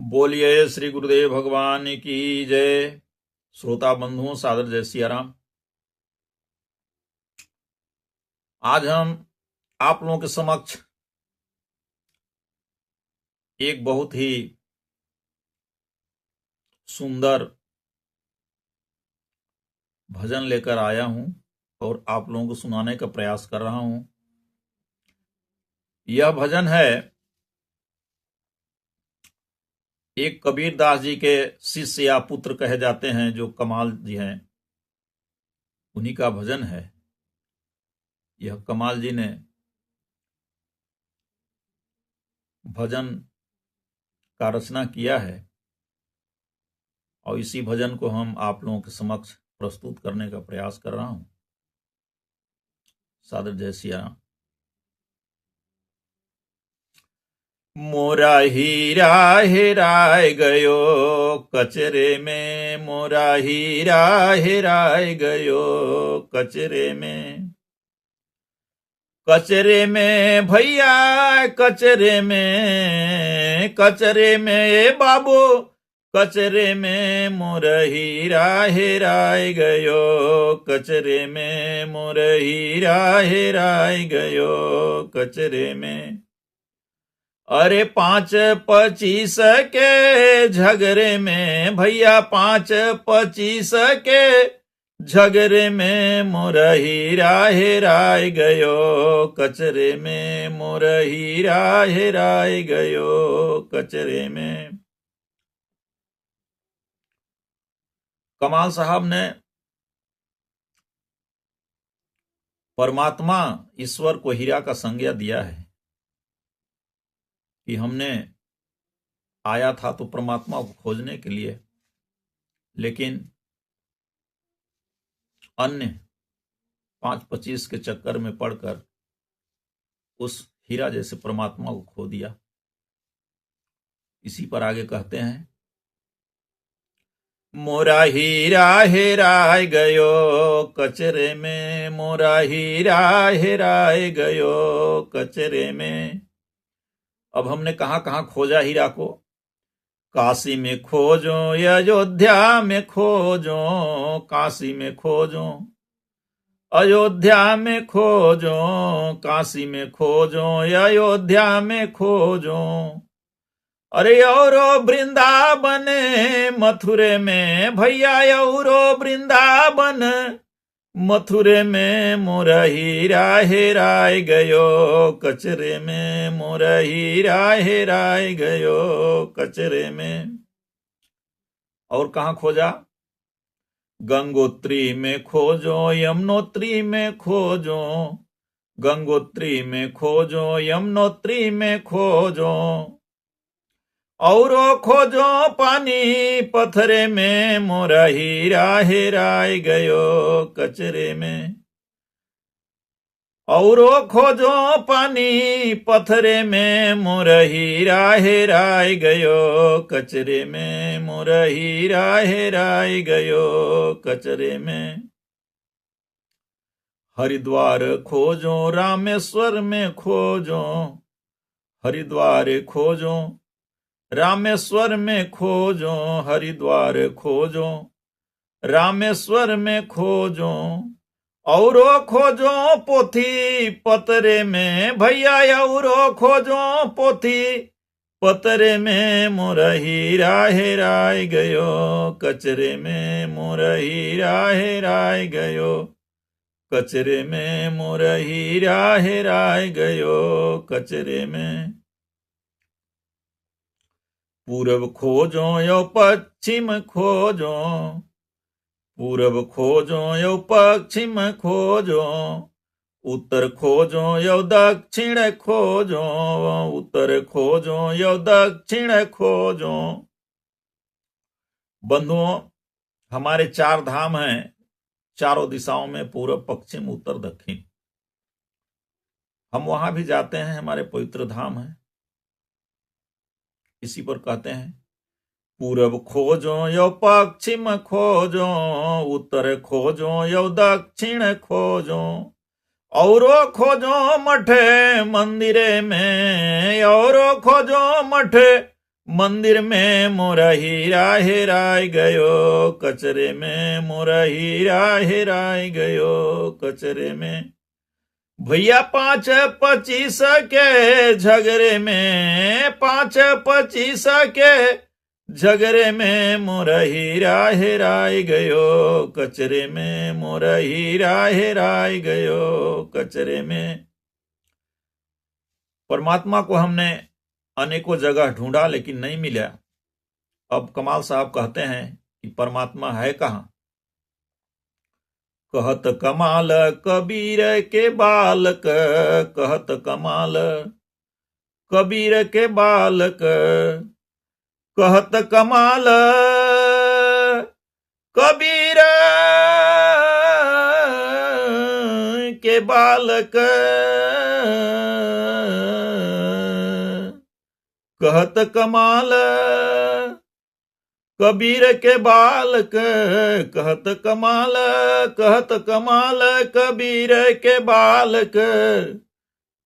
बोलिए श्री गुरुदेव भगवान की जय। श्रोता बंधुओं, सादर जय सियाराम। आज हम आप लोगों के समक्ष एक बहुत ही सुंदर भजन लेकर आया हूं और आप लोगों को सुनाने का प्रयास कर रहा हूं। यह भजन है एक कबीरदास जी के शिष्य या पुत्र कहे जाते हैं, जो कमाल जी हैं, उन्हीं का भजन है। यह कमाल जी ने भजन का रचना किया है और इसी भजन को हम आप लोगों के समक्ष प्रस्तुत करने का प्रयास कर रहा हूं। सादर जय सिया राम। मोरा हीरा हेराय गयो कचरे में, मोरा हीरा हेराय गयो कचरे में, कचरे में भैया कचरे में, कचरे में ए बाबू कचरे में मोर हीरा हेराय गयो, कचरे में मोर हीरा हेराय गयो कचरे में। अरे 5-25 के झगड़े में भैया, 5-25 के झगड़े में मोर हीरा हेराय गयो, कचरे में मोर हीरा हेराय गयो कचरे में। कमाल साहब ने परमात्मा ईश्वर को हीरा का संज्ञा दिया है कि हमने आया था तो परमात्मा को खोजने के लिए, लेकिन अन्य 5-25 के चक्कर में पड़कर उस हीरा जैसे परमात्मा को खो दिया। इसी पर आगे कहते हैं, मोरा हीरा हेराय गयो कचरे में, मोरा हीरा हेराय गयो कचरे में। अब हमने कहां कहां खोजा हीरा को? काशी में खोजो, अयोध्या में खोजो, काशी में खोजो, अयोध्या में खोजो, काशी में खोजो, अयोध्या में खोजो। अरे औरो वृंदावन मथुरे में भैया, औरो वृंदावन मथुरे में मोर हीरा हेराय गयो कचरे में, मोर हीरा हेराय गयो कचरे में। और कहां खोजा? गंगोत्री में खोजो, यमुनोत्री में खोजो, गंगोत्री में खोजो, यमुनोत्री में खोजो। औरो खोजो पानी पथरे में मोर हीरा हेराय गयो कचरे में। औरो खोजो पानी पथरे में मोर हीरा हेराय गयो कचरे में, मोर हीरा हेराय गयो कचरे में। हरिद्वार खोजो, रामेश्वर में खोजो, हरिद्वार खोजो, रामेश्वर में खोजो, हरिद्वार खोजो, रामेश्वर में खोजो। औरो खोजो पोथी पतरे में भैया, औरो खोजो पोथी पतरे में मोर हीरा हेराय गयो कचरे में, मोर हीरा हेराय गयो कचरे में, मोर हीरा हेराय गयो कचरे में। पूरब खोजो यो पश्चिम खोजो, पूरब खोजो यो पश्चिम खोजो, उत्तर खोजो यो दक्षिण खोजो, उत्तर खोजो यो दक्षिण खोजो। बंधुओं, हमारे 4 धाम हैं, चारों दिशाओं में, पूरब पश्चिम उत्तर दक्षिण। हम वहां भी जाते हैं, हमारे पवित्र धाम हैं। इसी पर कहते हैं, पूरब खोजो यो पश्चिम खोजो, उत्तर खोजो यो दक्षिण खोजो। औरो खोजो मठे मंदिरे में, औरो खोजो मठे मंदिर में मोरा हीरा हेराय गयो, कचरे में मोरा हीरा हेराय गयो, कचरे में। भैया 5-25 के झगड़े में, 5-25 के झगड़े में मोरा हीरा हेराय गयो, कचरे में मोरा हीरा हेराय गयो, कचरे में। परमात्मा को हमने अनेकों जगह ढूंढा लेकिन नहीं मिला। अब कमाल साहब कहते हैं कि परमात्मा है कहां। कहत कमाल कबीर के बालक, कहत कमाल कबीर के बालक, कहत कमाल कबीर के बालक, कहत कमाल कबीर के बालक, कहत कमाल, कहत कमाल कबीर के बालक,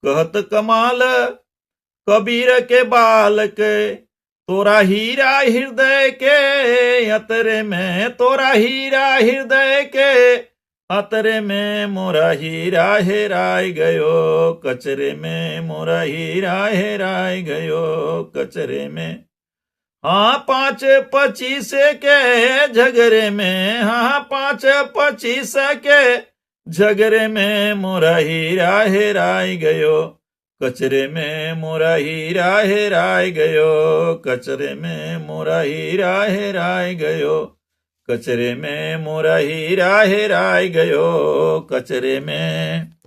कहत कमाल कबीर के बालक। तोरा हीरा हृदय के अतरे में, तोरा हीरा हृदय के अतरे में मोरा हीरा हेराय गयो, कचरे में मोरा हीरा हेराय गयो, कचरे में। हाँ 5-25 के झगड़े में, हाँ 5-25 के झगड़े में मोरा हीरा हेराय गयो, कचरे में मोरा हीरा हेराय गयो, कचरे में मोरा हीरा हेराय गयो, कचरे में मोरा हीरा हेराय गयो, कचरे में।